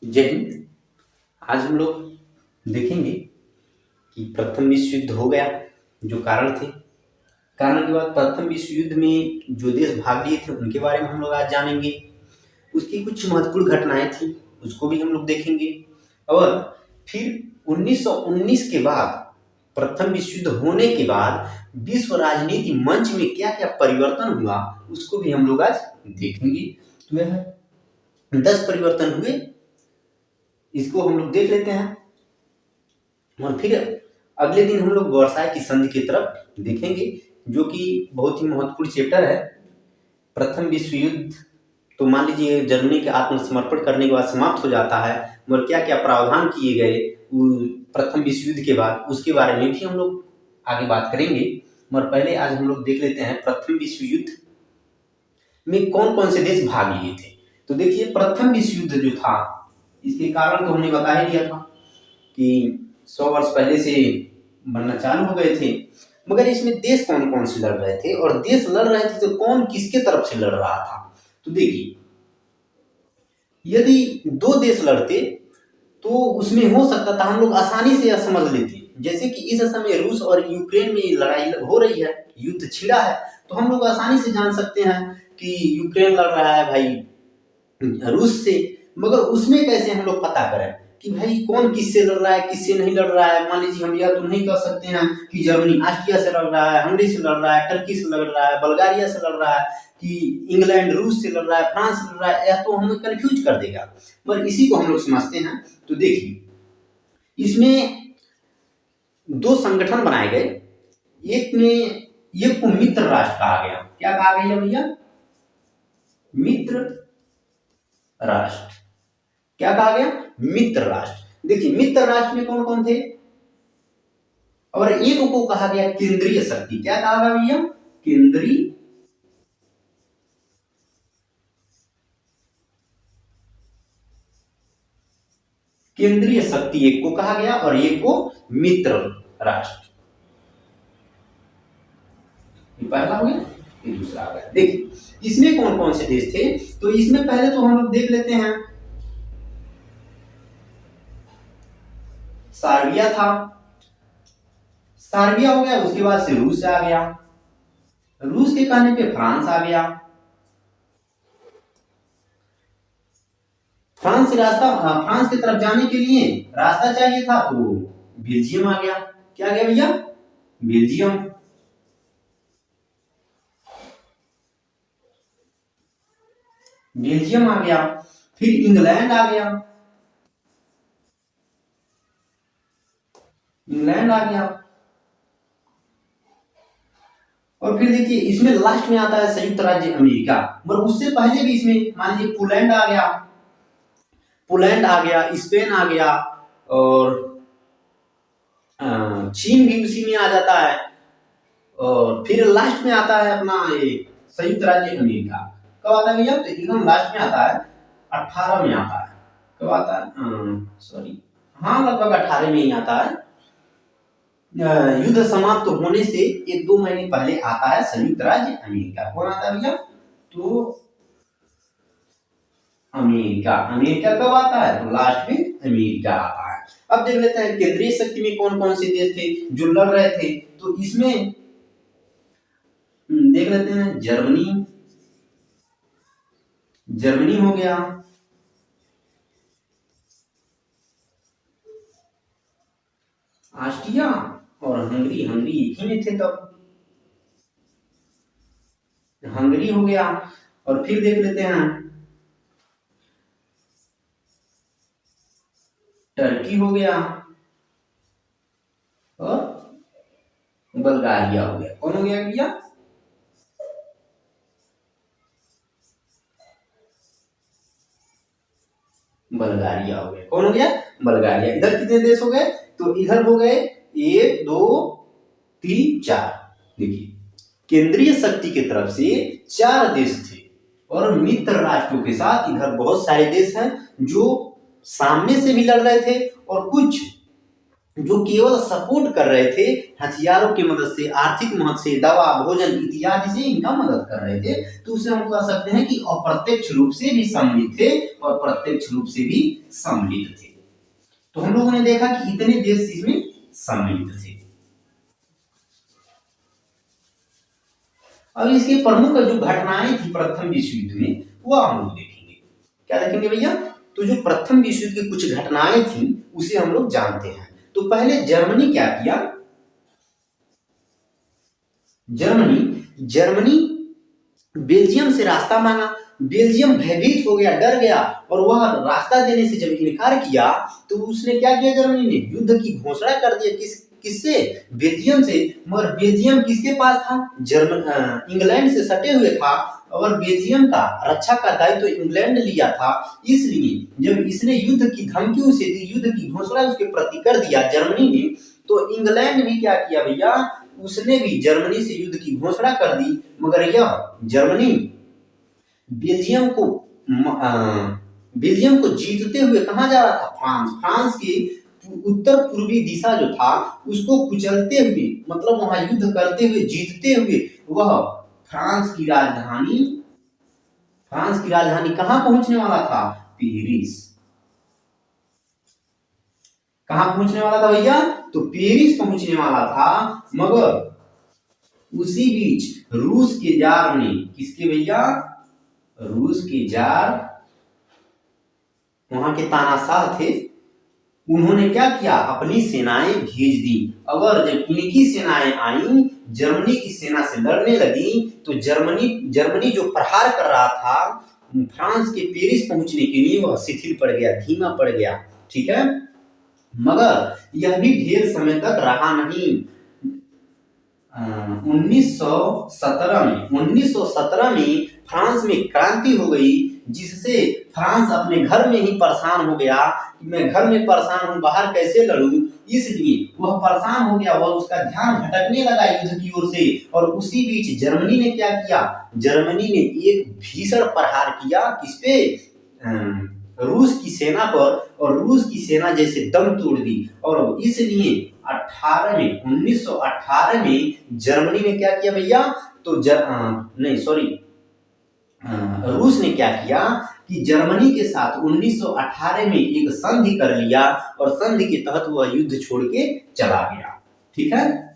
जय हिंद। आज हम लोग देखेंगे कि प्रथम विश्व युद्ध हो गया, जो कारण थे। कारण के बाद प्रथम विश्व युद्ध में जो देश भाग लिए थे उनके बारे में हम लोग आज जानेंगे। उसकी कुछ महत्वपूर्ण घटनाएं थी, उसको भी हम लोग देखेंगे। और फिर 1919 के बाद, प्रथम विश्व युद्ध होने के बाद विश्व राजनीति मंच में क्या क्या परिवर्तन हुआ उसको भी हम लोग आज देखेंगे। तो यह 10 परिवर्तन हुए, इसको हम लोग देख लेते हैं। और फिर अगले दिन हम लोग वर्साय की संधि की तरफ देखेंगे, जो कि बहुत ही महत्वपूर्ण चैप्टर है। प्रथम विश्व युद्ध तो मान लीजिए जर्मनी के आत्मसमर्पण करने के बाद समाप्त हो जाता है, मगर क्या क्या प्रावधान किए गए प्रथम विश्व युद्ध के बाद, उसके बारे में भी हम लोग आगे बात करेंगे। मगर पहले आज हम लोग देख लेते हैं प्रथम विश्व युद्ध में कौन कौन से देश भाग लिए थे। तो देखिए, प्रथम विश्व युद्ध जो था, इसके कारण तो हमने बता ही दिया था कि 100 वर्ष पहले से बनना चालू हो गए थे। मगर इसमें देश कौन कौन से लड़ रहे थे, और देश लड़ रहे थे तो कौन किसके तरफ से लड़ रहा था। तो देखिए, यदि दो देश लड़ते तो उसमें हो सकता था हम लोग आसानी से यह समझ लेते, जैसे कि इस समय रूस और यूक्रेन में लड़ाई हो रही है, युद्ध छिड़ा है, तो हम लोग आसानी से जान सकते हैं कि यूक्रेन लड़ रहा है भाई रूस से। मगर उसमें कैसे हम लोग पता करें कि भाई कौन किससे लड़ रहा है, किससे नहीं लड़ रहा है। मान लीजिए हम यह तो नहीं कह सकते हैं कि जर्मनी ऑस्ट्रिया से लड़ रहा है, हंगरी से लड़ रहा है, टर्की से लड़ रहा है, बल्गारिया से लड़ रहा है, कि इंग्लैंड रूस से लड़ रहा है, फ्रांस से लड़ रहा है। यह तो हमें कंफ्यूज कर देगा, पर इसी को हम लोग समझते हैं। तो देखिए, इसमें दो संगठन बनाए गए। एक को मित्र राष्ट्र कहा गया। क्या कहा गया भैया? मित्र राष्ट्र। क्या कहा गया? मित्र राष्ट्र। देखिए, मित्र राष्ट्र में कौन कौन थे? और एक को कहा गया केंद्रीय शक्ति। क्या कहा गया भैया? केंद्रीय शक्ति एक को कहा गया, और एक को मित्र राष्ट्र। ये पहला हो गया, ये दूसरा आ गया। देखिए, इसमें कौन कौन से देश थे, तो इसमें पहले तो हम लोग देख लेते हैं। सर्बिया था, सर्बिया हो गया। उसके बाद से रूस आ गया, रूस के कहने पे फ्रांस आ गया, फ्रांस से फ्रांस की तरफ जाने के लिए रास्ता चाहिए था, तो बेल्जियम आ गया। क्या आ गया भैया? बेल्जियम। बेल्जियम आ गया। फिर इंग्लैंड आ गया, इंग्लैंड आ गया। और फिर देखिए, इसमें लास्ट में आता है संयुक्त राज्य अमेरिका। मगर उससे पहले भी इसमें मान लीजिए पोलैंड आ गया, पोलैंड आ गया, स्पेन आ गया, और चीन भी उसी में आ जाता है। और फिर लास्ट में आता है अपना ये संयुक्त राज्य अमेरिका। कब आता है भैया? तो एकदम लास्ट में आता है, 18 में आता है। कब आता है? सॉरी, हाँ, लगभग 18 में ही आता है। युद्ध समाप्त होने से 1-2 महीने पहले आता है संयुक्त राज्य अमेरिका। कौन आता है भैया? तो अमेरिका। अमेरिका कब आता है? तो लास्ट में अमेरिका आता है। अब देख लेते हैं केंद्रीय शक्ति में कौन कौन से देश थे जो लड़ रहे थे। तो इसमें देख लेते हैं, जर्मनी, जर्मनी हो गया, ऑस्ट्रिया और हंगरी। हंगरी एक ही में थे तब, हंगरी हो गया। और फिर देख लेते हैं, टर्की हो गया, और बल्गारिया हो गया। कौन हो गया भैया? बल्गारिया हो गया। कौन हो गया? बल्गारिया। इधर कितने देश हो गए? तो इधर हो गए 1 2 3 4। देखिए, केंद्रीय शक्ति की तरफ से 4 देश थे, और मित्र राष्ट्रों के साथ इधर बहुत सारे देश हैं जो सामने से भी लड़ रहे थे, और कुछ जो केवल सपोर्ट कर रहे थे हथियारों की मदद से, आर्थिक मदद से, दवा, भोजन इत्यादि से इनका मदद कर रहे थे, तो उसे हम कह सकते हैं कि अप्रत्यक्ष रूप से भी सम्मिलित थे और प्रत्यक्ष रूप से भी सम्मिलित थे। तो हम लोगों ने देखा कि इतने देश इसमें सम्मिलित थे। अब इसके प्रमुख जो घटनाएं थी प्रथम विश्व युद्ध में वह हम लोग देखेंगे। क्या देखेंगे भैया? तो जो प्रथम विश्व युद्ध की कुछ घटनाएं थी उसे हम लोग जानते हैं। तो पहले जर्मनी क्या किया? जर्मनी बेल्जियम से रास्ता मांगा। बेल्जियम भयभीत हो गया, डर गया, और वह रास्ता देने से जब इनकार किया तो उसने क्या किया? जर्मनी ने युद्ध की घोषणा कर दिया। किससे? बेल्जियम से। मगर बेल्जियम किसके पास था? इंग्लैंड से सटे हुए था, और बेल्जियम का रक्षा का दायित्व तो इंग्लैंड लिया था। इसलिए जब इसने युद्ध की धमकी उसे दी, युद्ध की घोषणा उसके प्रति कर दिया जर्मनी ने, तो इंग्लैंड भी क्या किया भैया? उसने भी जर्मनी से युद्ध की घोषणा कर दी। मगर यह जर्मनी बेल्जियम को जीतते हुए कहां जा रहा था? फ्रांस की उत्तर पूर्वी दिशा जो था उसको कुचलते हुए, मतलब वहां युद्ध करते हुए, जीतते हुए, वह फ्रांस की राजधानी कहां पहुंचने वाला था? पेरिस। कहां पहुंचने वाला था भैया? तो पेरिस पहुंचने वाला था। मगर उसी बीच रूस के जार ने, किसके भैया? रूस के जार, वहां के तानाशाह थे, उन्होंने क्या किया? अपनी सेनाएं भेज दी। अगर जब इनकी सेनाएं आई, जर्मनी की सेना से लड़ने लगी, तो जर्मनी जो प्रहार कर रहा था फ्रांस के पेरिस पहुंचने के लिए, वह शिथिल पड़ गया, धीमा पड़ गया। ठीक है, मगर यह भी ढेर समय तक रहा नहीं। 1917 में फ्रांस में क्रांति हो गई, जिससे फ्रांस अपने घर में ही परेशान हो गया कि मैं घर में परेशान हूं, बाहर कैसे लड़ूं। इसलिए वह परेशान हो गया, वह उसका ध्यान भटकने लगा युद्ध की ओर से। और उसी बीच जर्मनी ने क्या किया? जर्मनी ने एक भीषण प्रहार किया, किसपे? रूस की सेना पर, और रूस की सेना जैसे दम तोड़ दी। और इसलिए 1918 में जर्मनी ने क्या किया भैया? तो रूस ने क्या किया कि जर्मनी के साथ 1918 में एक संधि कर लिया, और संधि के तहत वह युद्ध छोड़ के चला गया। ठीक है,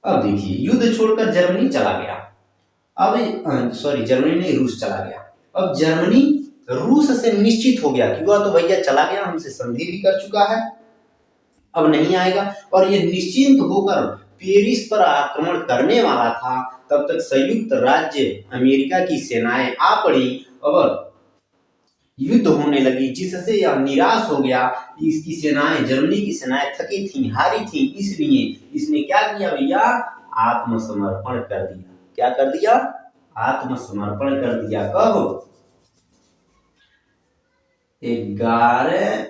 अब देखिए, युद्ध छोड़कर जर्मनी चला गया। जर्मनी नहीं, रूस चला गया। अब जर्मनी रूस से निश्चित हो गया कि वह तो भैया चला गया, हमसे संधि भी कर चुका है, अब नहीं आएगा, और यह निश्चिंत होकर पेरिस पर आक्रमण करने वाला था। तब तक संयुक्त राज्य अमेरिका की सेनाएं आ पड़ी और युद्ध होने लगी, जिससे यह निराश हो गया। इसकी सेनाएं, जर्मनी की सेनाएं थकी थी, हारी थी, इसलिए इसने क्या किया भैया? आत्मसमर्पण कर दिया। क्या कर दिया? आत्मसमर्पण कर दिया। कब? 11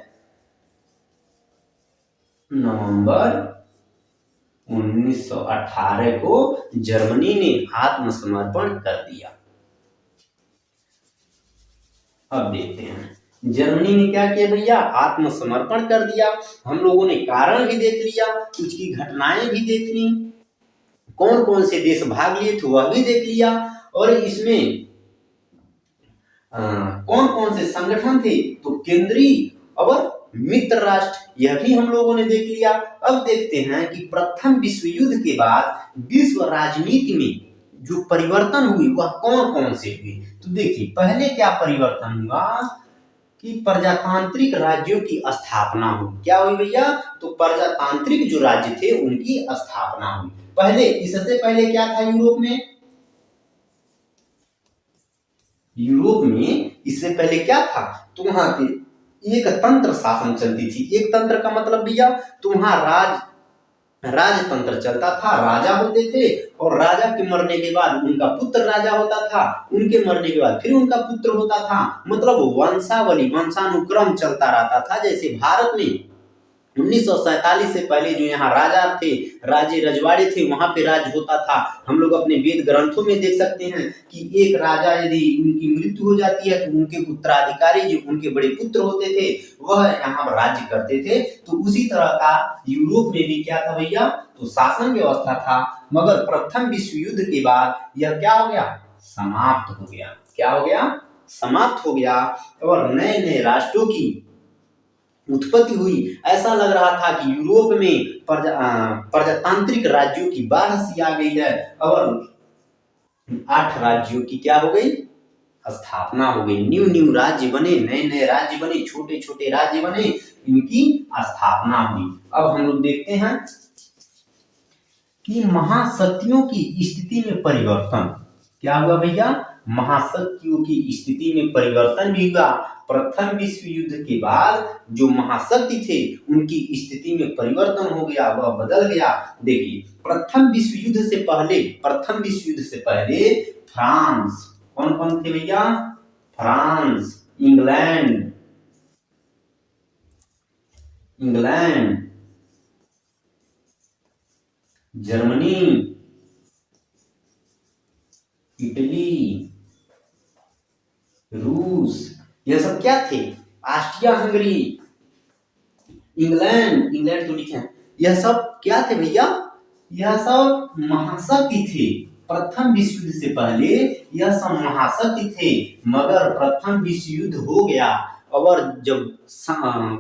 नवंबर 1918 को जर्मनी ने आत्मसमर्पण कर दिया। अब देखते हैं जर्मनी ने क्या किया भैया? आत्मसमर्पण कर दिया। हम लोगों ने कारण भी देख लिया, उसकी घटनाएं भी देख ली, कौन कौन से देश भाग लिए थे वह भी देख लिया, और इसमें कौन कौन से संगठन थे, तो केंद्रीय और मित्र राष्ट्र, यह भी हम लोगों ने देख लिया। अब देखते हैं कि प्रथम विश्व युद्ध के बाद विश्व राजनीति में जो परिवर्तन हुई वह कौन कौन से हुए। तो देखिए, पहले क्या परिवर्तन हुआ कि प्रजातांत्रिक राज्यों की स्थापना हुई। क्या हुई भैया? तो प्रजातांत्रिक जो राज्य थे उनकी स्थापना हुई। पहले, इससे पहले क्या था? यूरोप में इससे पहले क्या था? तो वहां पे एक तंत्र शासन चलती थी। एक तंत्र का मतलब भैया, तो वहां राजतंत्र चलता था, राजा होते थे, और राजा के मरने के बाद उनका पुत्र राजा होता था, उनके मरने के बाद फिर उनका पुत्र होता था। मतलब वंशावली, वंशानुक्रम चलता रहता था। जैसे भारत में 1947 से पहले जो यहाँ राजा थे, राजे रजवाड़े थे, वहां पे राज होता था। हम लोग अपने वेद ग्रंथों में देख सकते हैं कि एक राजा यदि उनकी मृत्यु हो जाती है तो उनके उत्तराधिकारी जो उनके बड़े पुत्र होते थे वह यहाँ पर राज्य करते थे। तो उसी तरह का यूरोप में भी क्या था भैया, तो शासन व्यवस्था था। मगर प्रथम विश्व युद्ध के बाद यह क्या हो गया, समाप्त हो गया। क्या हो गया, समाप्त हो गया। और नए नए राष्ट्रों की उत्पत्ति हुई। ऐसा लग रहा था कि यूरोप में प्रजातांत्रिक राज्यों की बाढ़ सी आ गई है और 8 राज्यों की क्या हो गई, स्थापना हो गई। न्यू न्यू राज्य बने, नए नए राज्य बने, छोटे छोटे राज्य बने, इनकी स्थापना हुई। अब हम लोग देखते हैं कि महाशक्तियों की स्थिति में परिवर्तन क्या हुआ भैया, महाशक्तियों की स्थिति में परिवर्तन भी हुआ। प्रथम विश्व युद्ध के बाद जो महाशक्ति थे उनकी स्थिति में परिवर्तन हो गया, वह बदल गया। देखिए प्रथम विश्व युद्ध से पहले फ्रांस, कौन कौन थे भैया, फ्रांस, इंग्लैंड, जर्मनी, इटली, रूस, यह सब क्या थे, ऑस्ट्रिया हंगरी, इंग्लैंड तो लिखे हैं, यह सब क्या थे भैया, यह सब महाशक्ति थे। प्रथम विश्व युद्ध से पहले यह सब महाशक्ति थे। मगर प्रथम विश्व युद्ध हो गया और जब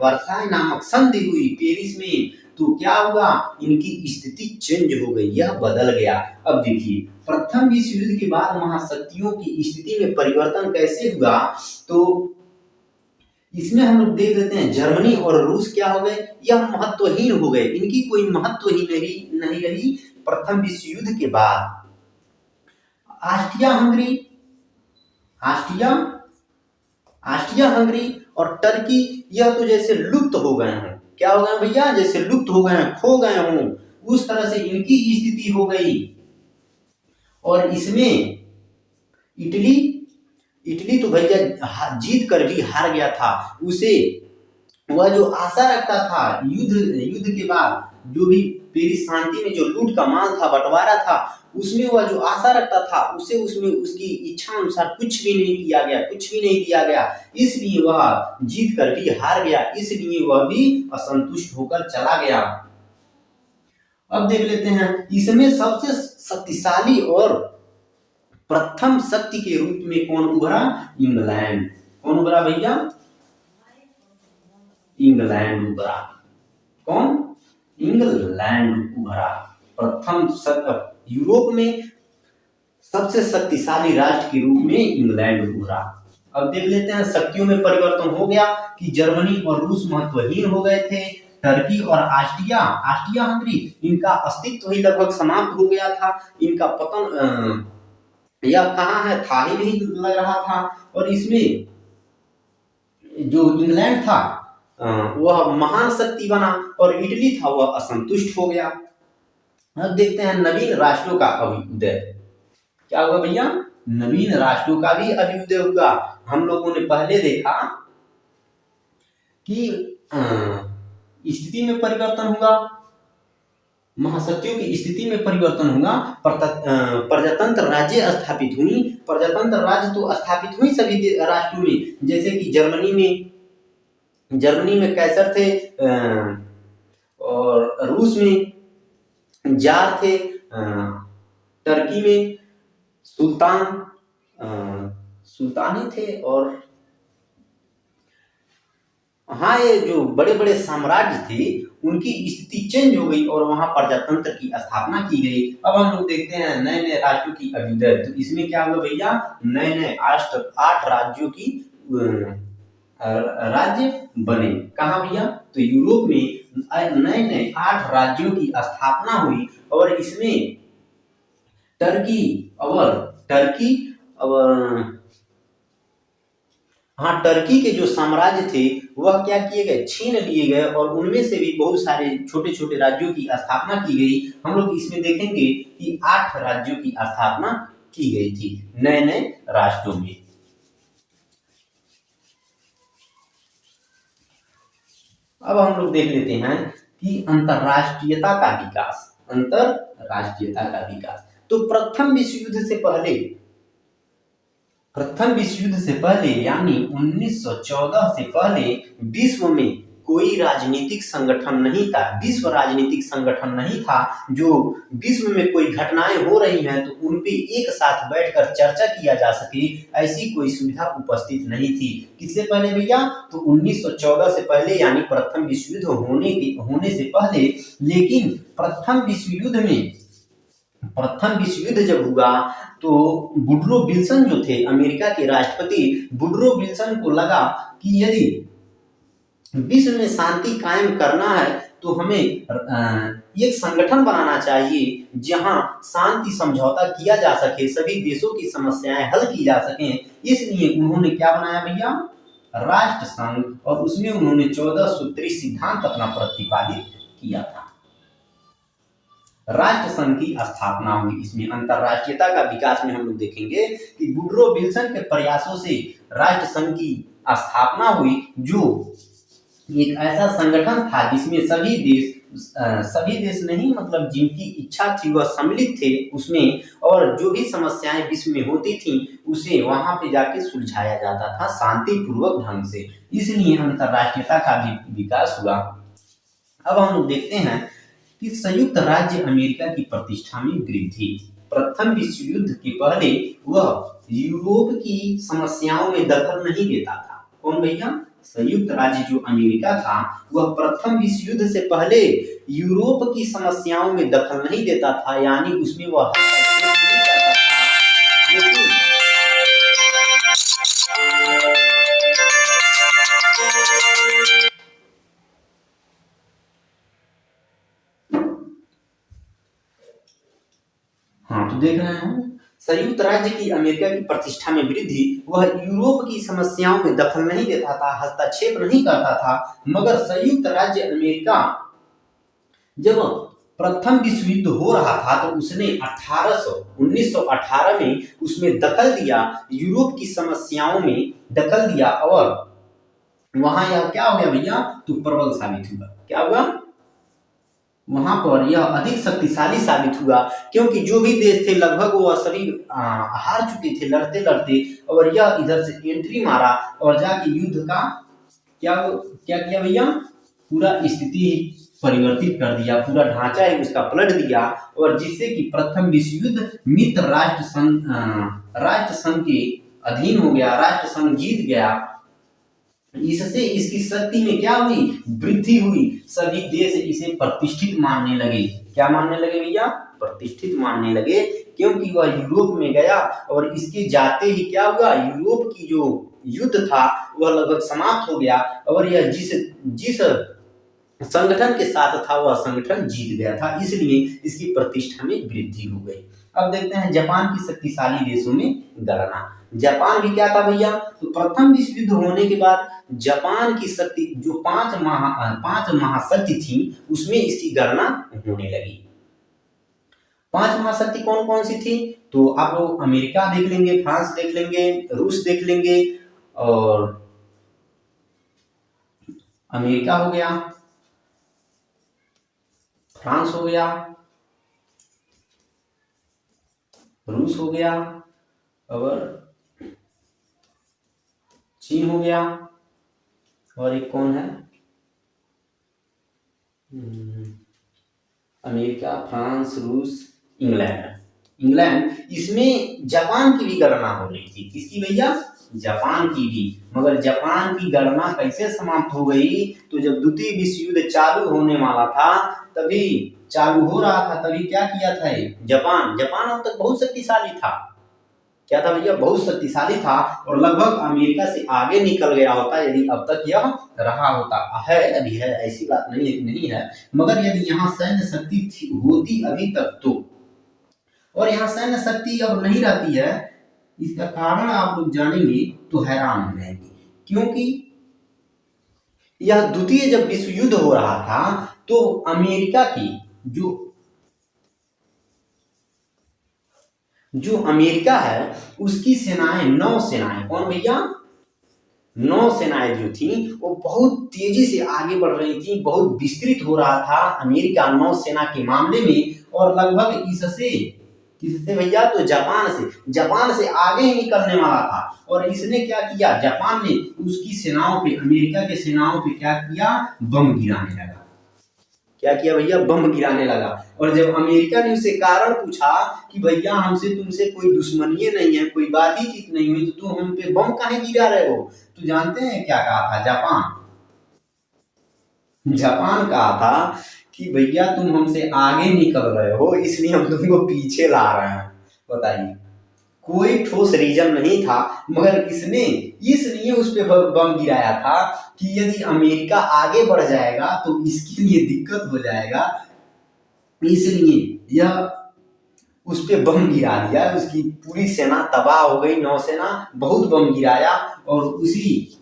वर्साई नामक संधि हुई पेरिस में, तो क्या हुआ, इनकी स्थिति चेंज हो गई, यह बदल गया। अब देखिए प्रथम विश्व युद्ध के बाद महाशक्तियों की स्थिति में परिवर्तन कैसे हुआ, तो इसमें हम लोग देख लेते हैं जर्मनी और रूस क्या हो गए, यह महत्वहीन हो गए, इनकी कोई महत्व ही नहीं रही। प्रथम विश्व युद्ध के बाद ऑस्ट्रिया हंगरी और टर्की, यह तो जैसे लुप्त हो गए हैं। क्या हो गए भैया, जैसे लुप्त हो गए हैं, खो गए हों, उस तरह से इनकी स्थिति हो गई। और इसमें इटली तो भैया जीत कर भी हार गया था। उसे वह जो आशा रखता था युद्ध के बाद जो भी पेरिस शांति में जो लूट का माल था, बंटवारा था, उसमें वह जो आशा रखता था उसे उसमें उसकी इच्छा अनुसार कुछ भी नहीं दिया गया, इसलिए वह जीत कर भी हार गया, इसलिए वह भी असंतुष्ट होकर चला गया। अब देख लेते हैं इसमें सबसे शक्तिशाली और प्रथम शक्ति के रूप में कौन उभरा, इंग्लैंड। कौन उभरा भैया, इंग्लैंड उभरा। कौन, इंग्लैंड उभरा। प्रथम यूरोप में सबसे शक्तिशाली राष्ट्र के रूप में इंग्लैंड उभरा। अब देख लेते हैं शक्तियों में परिवर्तन हो गया कि जर्मनी और रूस महत्वहीन हो गए थे। टर्की और ऑस्ट्रिया हंगरी, इनका अस्तित्व ही लगभग समाप्त हो गया था। इनका पतन यह कहाँ है था ही नहीं लग रहा था। और इसमें जो इंग्लैंड था वह महान शक्ति बना और इटली था वह असंतुष्ट हो गया। अब देखते हैं नवीन राष्ट्रों का अभ्युदय। क्या हुआ भैया, नवीन राष्ट्रों का भी अभ्युदय हुआ। हम लोगों ने पहले देखा कि स्थिति में परिवर्तन हुआ, महाशक्तियों की स्थिति में परिवर्तन हुआ, प्रजातंत्र राज्य स्थापित हुई। प्रजातंत्र राज्य तो स्थापित हुई सभी राष्ट्रों में, जैसे कि जर्मनी में कैसर थे और रूस में जार थे, टर्की में सुल्तान ही थे। और हाँ, ये जो बड़े बड़े साम्राज्य थे उनकी स्थिति चेंज हो गई और वहां प्रजातंत्र की स्थापना की गई। अब हम लोग देखते हैं नए नए राष्ट्रों की अभ्युदय। तो इसमें क्या हुआ भैया, नए नए 8 राज्यों की राज्य बने। कहाँ भैया, तो यूरोप में नए नए 8 राज्यों की स्थापना हुई। और इसमें टर्की के जो साम्राज्य थे वह क्या किए गए, छीन लिए गए और उनमें से भी बहुत सारे छोटे छोटे राज्यों की स्थापना की गई। हम लोग इसमें देखेंगे कि 8 राज्यों की स्थापना की गई थी नए नए राष्ट्रों में। अब हम लोग देख लेते हैं कि अंतरराष्ट्रीयता का विकास, अंतरराष्ट्रीयता का विकास। तो प्रथम विश्व युद्ध से पहले यानी 1914 से पहले विश्व में कोई राजनीतिक संगठन नहीं था, विश्व राजनीतिक संगठन नहीं था जो विश्व में कोई घटनाएं हो रही हैं तो उन पे एक साथ बैठकर चर्चा किया जा सके, ऐसी कोई सुविधा उपस्थित नहीं थी। किससे पहले भैया? तो 1914 से पहले यानी प्रथम विश्व युद्ध होने से पहले। लेकिन प्रथम विश्व युद्ध जब हुआ तो वुडरो विल्सन जो थे अमेरिका के राष्ट्रपति, वुडरो विल्सन को लगा कि यदि विश्व में शांति कायम करना है तो हमें एक संगठन बनाना चाहिए जहां शांति समझौता किया जा सके, सभी देशों की समस्याएं हल की जा सकें। इसलिए उन्होंने क्या बनाया भैया? राष्ट्र संघ, और उसमें उन्होंने 14 सूत्री सिद्धांत अपना प्रतिपादित किया था। राष्ट्र संघ की स्थापना हुई। इसमें अंतरराष्ट्रीयता का विकास में हम लोग देखेंगे कि वुडरो विल्सन के प्रयासों से राष्ट्र संघ की स्थापना हुई, जो एक ऐसा संगठन था जिसमें सभी देश नहीं, मतलब जिनकी इच्छा थी वह सम्मिलित थे उसमें, और जो भी समस्याएं विश्व में होती थी उसे वहां पे जाके सुलझाया जाता था शांतिपूर्वक ढंग से। इसलिए अंतरराष्ट्रीयता का भी विकास हुआ। अब हम लोग देखते हैं कि संयुक्त राज्य अमेरिका की प्रतिष्ठा में वृद्धि। प्रथम विश्व युद्ध के पहले वह यूरोप की समस्याओं में दखल नहीं देता था। कौन भैया? संयुक्त राज्य जो अमेरिका था वह प्रथम विश्व युद्ध से पहले यूरोप की समस्याओं में दखल नहीं देता था, यानी उसमें वह हस्तक्षेप नहीं करता था। लेकिन हाँ, तो देख रहे हैं संयुक्त राज्य की अमेरिका की प्रतिष्ठा में वृद्धि। वह यूरोप की समस्याओं में दखल नहीं देता था, हस्तक्षेप नहीं करता था। मगर संयुक्त राज्य अमेरिका जब प्रथम विश्व युद्ध हो रहा था तो उसने 1918 में उसमें दखल दिया, यूरोप की समस्याओं में दखल दिया, और वहां यह क्या हो गया भैया? तो प्रबल साबित हुआ। क्या हुआ? वहां पर यह अधिक शक्तिशाली साबित हुआ, क्योंकि जो भी देश थे लगभग वह सभी हार चुके थे लड़ते लड़ते, और यह इधर से एंट्री मारा और जाके युद्ध का क्या किया भैया? पूरा स्थिति परिवर्तित कर दिया, पूरा ढांचा है उसका पलट दिया, और जिससे कि प्रथम विश्व युद्ध मित्र राष्ट्र संघ के अधीन हो गया, राष्ट्र संघ जीत गया। इससे इसकी शक्ति में क्या हुई? वृद्धि हुई। सभी देश इसे प्रतिष्ठित मानने लगे। क्या मानने लगे भैया? प्रतिष्ठित मानने लगे, क्योंकि वह यूरोप में गया और इसके जाते ही क्या हुआ? यूरोप की जो युद्ध था वह लगभग समाप्त हो गया, और यह जिस संगठन के साथ था वह संगठन जीत गया था, इसलिए इसकी प्रतिष्ठा में वृद्धि हो गई। अब देखते हैं जापान की शक्तिशाली देशों में गणना। जापान भी क्या था भैया? तो प्रथम विश्व युद्ध होने के बाद जापान की शक्ति जो पांच महाशक्ति थी उसमें इसकी गणना होने लगी। पांच महाशक्ति कौन कौन सी थी? तो आप लोग अमेरिका देख लेंगे, फ्रांस देख लेंगे, रूस देख लेंगे, और अमेरिका हो गया, फ्रांस हो गया, रूस हो गया, और चीन हो गया, और एक कौन है? अमेरिका, फ्रांस, रूस, इंग्लैंड। इसमें जापान की भी गणना हो रही थी। किसकी भैया? जापान की भी। मगर जापान की गणना कैसे समाप्त हो गई? तो जब द्वितीय विश्व युद्ध चालू होने वाला था, तभी चालू हो रहा था, तभी क्या किया था जापान अब तक बहुत शक्तिशाली था। क्या था भैया? बहुत शक्तिशाली था, और लगभग अमेरिका से आगे निकल गया होता यदि अब तक यह रहा होता। अभी है, ऐसी बात नहीं है, मगर यदि यहाँ सैन्य शक्ति होती अभी तक तो, और यहाँ सैन्य शक्ति अब नहीं रहती है, इसका कारण आप लोग जानेंगे तो हैरान हो जाएंगे। क्योंकि यह द्वितीय जब विश्व युद्ध हो रहा था तो अमेरिका की जो अमेरिका है उसकी सेनाएं, 9 सेनाएं, कौन भैया? नौसेनाएं जो थी वो बहुत तेजी से आगे बढ़ रही थी, बहुत विस्तृत हो रहा था अमेरिका नौसेना के मामले में, और लगभग इससे किससे भैया, तो जापान से आगे ही निकलने वाला था। और इसने क्या किया, जापान ने उसकी सेनाओं पे, अमेरिका के सेनाओं पे क्या किया, बम गिराने लगा। क्या किया भैया, बम गिराने लगा। और जब अमेरिका ने उससे कारण पूछा कि भैया हमसे तुमसे कोई दुश्मनी नहीं है, कोई बातचीत नहीं हुई, तो तुम हम पे बम काहे गिरा रहे हो, तो जानते हैं क्या कहा था जापान कहा था कि भैया तुम हमसे आगे निकल रहे हो इसलिए हम तुमको पीछे ला रहे हैं। बताइए, कोई ठोस रीजन नहीं था, मगर इसने इसलिए उस पे बम गिराया था कि यदि अमेरिका आगे बढ़ जाएगा तो इसके लिए दिक्कत हो जाएगा, इसलिए यह उस पे बम गिरा दिया। उसकी पूरी सेना तबाह हो गई, नौसेना बहुत बम गिराया, और उसी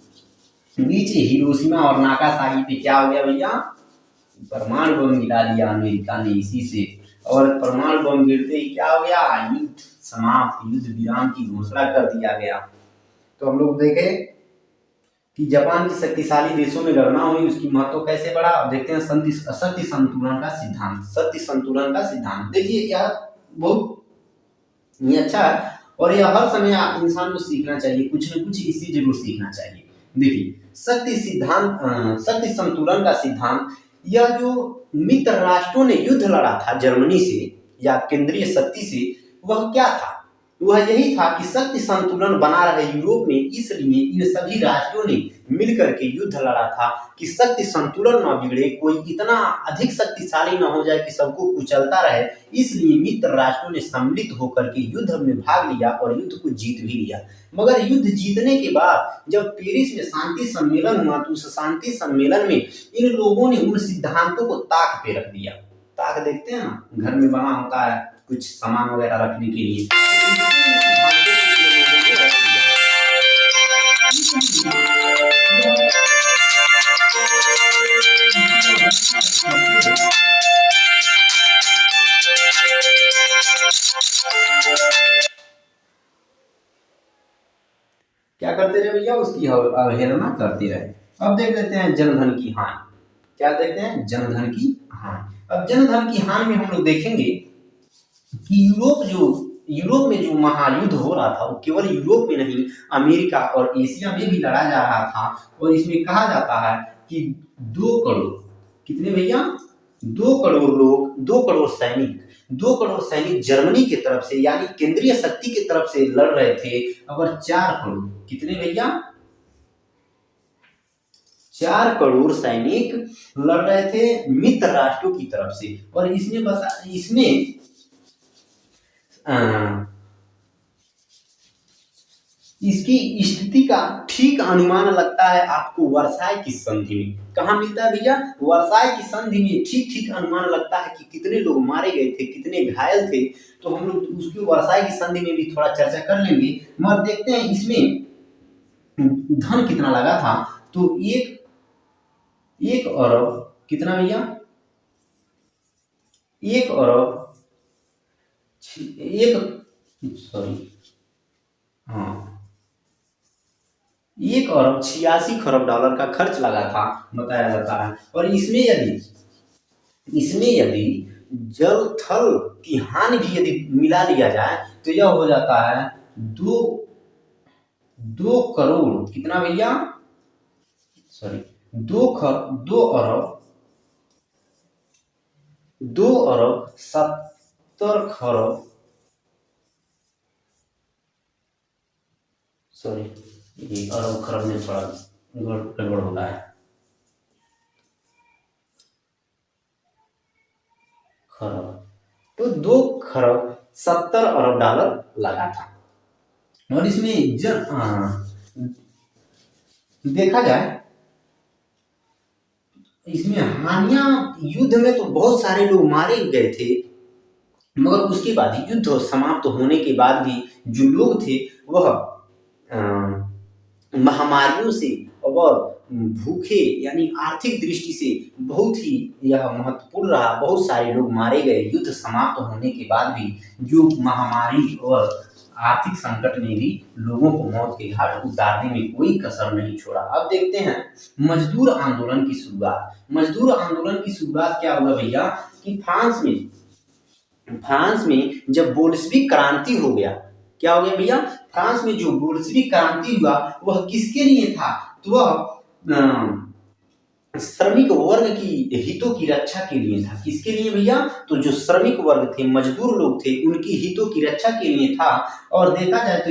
नीचे हिरोशिमा और नागासाकी पे क्या हो गया भैया, परमाणु बम गिरा दिया अमेरिका ने इसी से। और परमाणु बम गिरते ही क्या हो गया, युद्ध समाप्त, युद्ध विराम की घोषणा कर दिया गया। तो हम लोग देखे कि जापान की शक्तिशाली देशों में गणना हुई, उसकी महत्व कैसे बढ़ा। अब देखते हैं सत्य संतुलन का सिद्धांत। सत्य संतुलन का सिद्धांत देखिए, यह बहुत ये अच्छा है, और यह हर समय इंसान को सीखना चाहिए, कुछ न कुछ इससे जरूर सीखना चाहिए। देखिए, सत्य संतुलन का सिद्धांत, यह जो मित्र राष्ट्रों ने युद्ध लड़ा था जर्मनी से या केंद्रीय शक्ति से, वह क्या था, वह यही था कि शक्ति संतुलन बना रहे यूरोप में, इसलिए इन सभी राष्ट्रों ने मिलकर के युद्ध लड़ा था कि शक्ति संतुलन न बिगड़े, कोई इतना अधिक शक्तिशाली न हो जाए कि सबको कुचलता रहे। इसलिए मित्र राष्ट्रों ने सम्मिलित होकर के युद्ध में भाग लिया और युद्ध को जीत भी लिया। मगर युद्ध जीतने के बाद जब पेरिस में शांति सम्मेलन हुआ, तो उस शांति सम्मेलन में इन लोगों ने उन सिद्धांतों को ताक पे रख दिया। ताक देखते हैं ना, घर में बना होता है कुछ सामान वगैरह रखने के लिए, क्या करते रहे भैया, उसकी अवहेलना करते रहे। अब देख लेते हैं जनधन की हानि। क्या देखते हैं, जनधन की हानि। अब जनधन की हानि में हम लोग देखेंगे कि यूरोप में जो महायुद्ध हो रहा था, वो केवल यूरोप में नहीं, अमेरिका और एशिया में भी लड़ा जा रहा था। और इसमें कहा जाता है कि 2 करोड़, कितने भैया, 2 करोड़ लोग, 2 करोड़ सैनिक जर्मनी की तरफ से यानी केंद्रीय शक्ति की तरफ से लड़ रहे थे। अगर 4 करोड़, कितने भैया, 4 करोड़ सैनिक लड़ रहे थे मित्र राष्ट्रों की तरफ से। और इसमें इसकी स्थिति का ठीक अनुमान लगता है आपको वर्साई की संधि में। कहाँ मिलता है भैया, वर्साई की संधि में ठीक अनुमान लगता है कि कितने लोग मारे गए थे, कितने घायल थे। तो हम लोग उसकी वर्साई की संधि में भी थोड़ा चर्चा कर लेंगे। मगर देखते हैं इसमें धन कितना लगा था। तो एक अरब, कितना भैया, 1 अरब 86 खरब डॉलर का खर्च लगा था, बताया जाता है। और इसमें यदि जल थल की हानि भी यदि मिला लिया जाए तो यह हो जाता है 2 करोड़, कितना भैया, 2 अरब 70 खरब, अरब खरब में थोड़ा गड़बड़ हो रहा है, खरब, तो 2 खरब 70 अरब डॉलर लगा था। और इसमें देखा जाए, इसमें हानियां, युद्ध में तो बहुत सारे लोग मारे गए थे, मगर उसके बाद युद्ध समाप्त होने के बाद भी जो लोग थे वह महामारियों से और भूखे यानी आर्थिक दृष्टि से बहुत ही यह महत्वपूर्ण रहा। बहुत सारे लोग मारे गए। युद्ध समाप्त होने के बाद भी जो महामारी और आर्थिक संकट ने भी लोगों को मौत के घाट उतारने में कोई कसर नहीं छोड़ा। अब देखते हैं मजदूर आंदोलन की शुरुआत। मजदूर आंदोलन की शुरुआत क्या हुआ भैया कि फ्रांस में जब बोल्शेविक क्रांति हो गया, क्या हो गया भैया, फ्रांस में जो बोल्शेविक क्रांति हुआ वह किसके लिए था, तो वह श्रमिक वर्ग की हितों की रक्षा के लिए था। किसके लिए भैया, तो जो श्रमिक वर्ग थे, मजदूर लोग थे, उनकी हितों की रक्षा के लिए था। और देखा जाए तो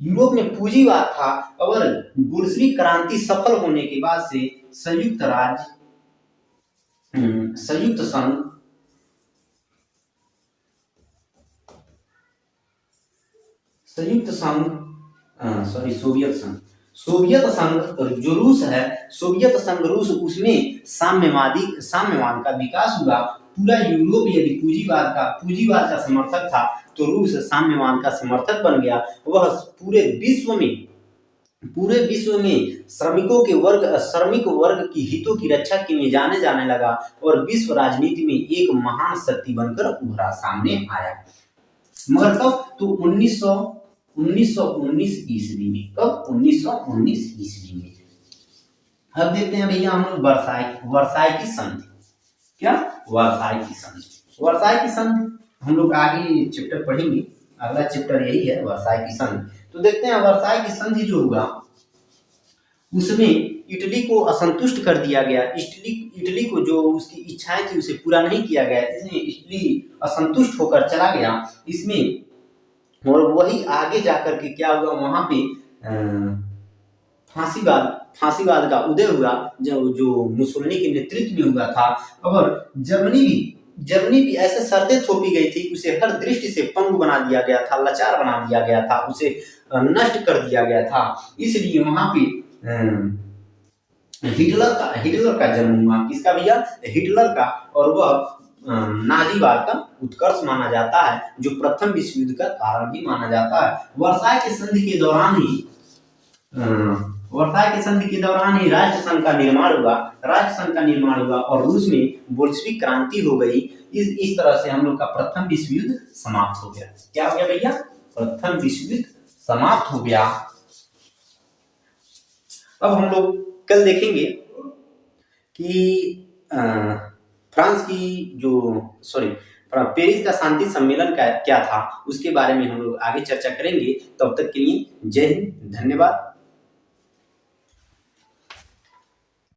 यूरोप में पूंजीवाद था और बोल्शेविक क्रांति सफल होने के बाद से सोवियत संघ जो रूस है, सोवियत संघ रूस, उसमें साम्यवाद का विकास हुआ। पूरा यूरोप यदि पूंजीवाद का समर्थक था तो रूस साम्यवाद का समर्थक बन गया। वह पूरे विश्व में श्रमिक वर्ग की हितों की रक्षा के लिए जाने लगा और विश्व राजनीति में एक महान शक्ति बनकर उभरा, सामने आया। मगर कब, तो 1919 ईस्वी में। कब, 1919 ईस्वी में। अब देखते हैं भैया हम लोग वर्साई की संधि। क्या, वर्साई की संधि हम लोग आगे चैप्टर पढ़ेंगे, अगला चैप्टर यही है, वर्साई की संधि। तो देखते हैं वर्साई की संधि जो हुआ उसमें इटली को असंतुष्ट कर दिया गया। इटली को जो उसकी इच्छाएं थी उसे पूरा नहीं किया गया, इसलिए इटली असंतुष्ट होकर चला गया इसमें। और वही आगे जाकर के क्या हुआ, वहां पे फांसीवाद का उदय हुआ जो मुसोलिनी के नेतृत्व में हुआ था। और जर्मनी भी ऐसे शर्तें थोपी गई थी, उसे हर दृष्टि से पंगु बना दिया गया था, लाचार बना दिया गया था, उसे नष्ट कर दिया गया था। इसलिए वहां पे हिटलर का जन्म हुआ। किसका भैया, हिटलर का। और वह नाजीवाद का उत्कर्ष माना जाता है, जो प्रथम विश्व युद्ध का कारण भी माना जाता है। वर्साई की संधि के दौरान ही राष्ट्रसंघ का निर्माण हुआ और रूस में बोल्शेविक क्रांति हो गई। इस तरह से हम लोग का प्रथम विश्व युद्ध समाप्त हो गया। क्या हो गया भैया, प्रथम विश्व युद्ध समाप्त हो गया। अब हम लोग कल देखेंगे कि पेरिस का शांति सम्मेलन का क्या था, उसके बारे में हम लोग आगे चर्चा करेंगे। तब तक के लिए जय हिंद, धन्यवाद।